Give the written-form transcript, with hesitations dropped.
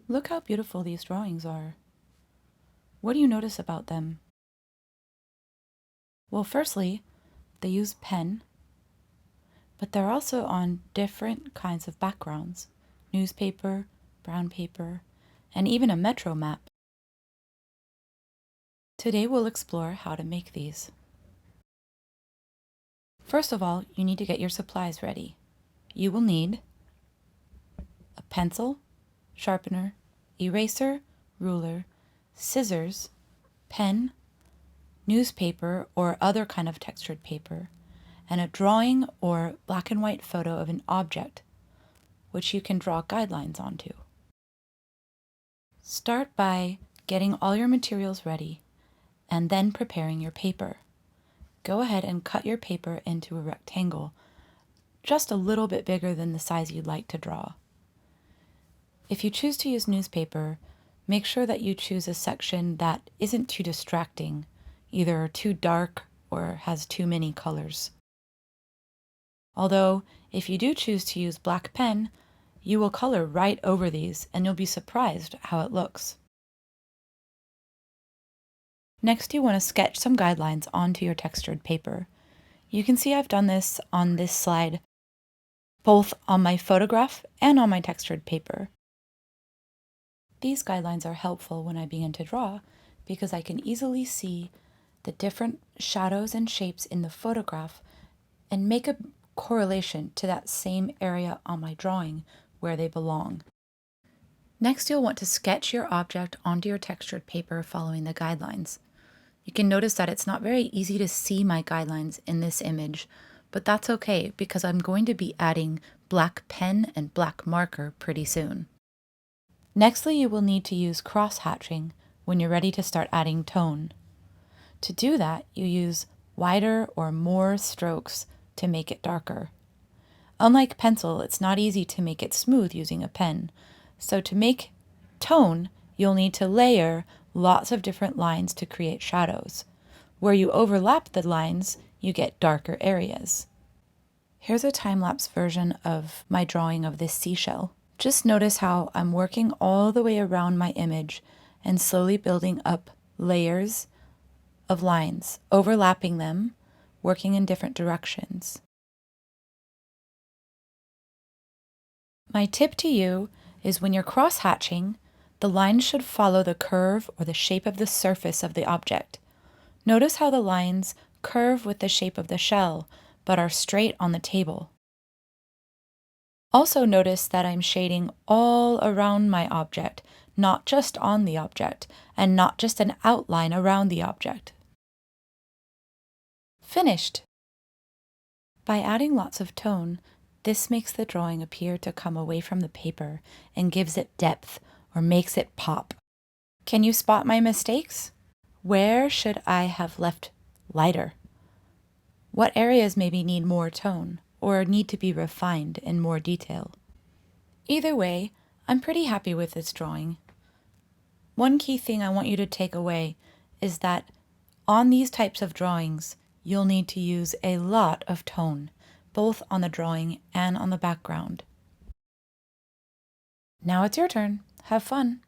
Look how beautiful these drawings are. What do you notice about them? Well, firstly, they use pen, but they're also on different kinds of backgrounds: newspaper, brown paper, and even a metro map. Today we'll explore how to make these. First of all, you need to get your supplies ready. You will need a pencil, sharpener, eraser, ruler, scissors, pen, newspaper or other kind of textured paper, and a drawing or black and white photo of an object, which you can draw guidelines onto. Start by getting all your materials ready and then preparing your paper. Go ahead and cut your paper into a rectangle, just a little bit bigger than the size you'd like to draw. If you choose to use newspaper, make sure that you choose a section that isn't too distracting, either too dark or has too many colors. Although, if you do choose to use black pen, you will color right over these and you'll be surprised how it looks. Next, you want to sketch some guidelines onto your textured paper. You can see I've done this on this slide, both on my photograph and on my textured paper. These guidelines are helpful when I begin to draw because I can easily see the different shadows and shapes in the photograph and make a correlation to that same area on my drawing where they belong. Next, you'll want to sketch your object onto your textured paper following the guidelines. You can notice that it's not very easy to see my guidelines in this image, but that's okay because I'm going to be adding black pen and black marker pretty soon. Nextly, you will need to use crosshatching when you're ready to start adding tone. To do that, you use wider or more strokes to make it darker. Unlike pencil, it's not easy to make it smooth using a pen. So to make tone, you'll need to layer lots of different lines to create shadows. Where you overlap the lines, you get darker areas. Here's a time-lapse version of my drawing of this seashell. Just notice how I'm working all the way around my image and slowly building up layers of lines, overlapping them, working in different directions. My tip to you is when you're cross-hatching, the lines should follow the curve or the shape of the surface of the object. Notice how the lines curve with the shape of the shell, but are straight on the table. Also notice that I'm shading all around my object, not just on the object, and not just an outline around the object. Finished! By adding lots of tone, this makes the drawing appear to come away from the paper and gives it depth or makes it pop. Can you spot my mistakes? Where should I have left lighter? What areas maybe need more tone or need to be refined in more detail? Either way, I'm pretty happy with this drawing. One key thing I want you to take away is that on these types of drawings, you'll need to use a lot of tone, both on the drawing and on the background. Now it's your turn. Have fun.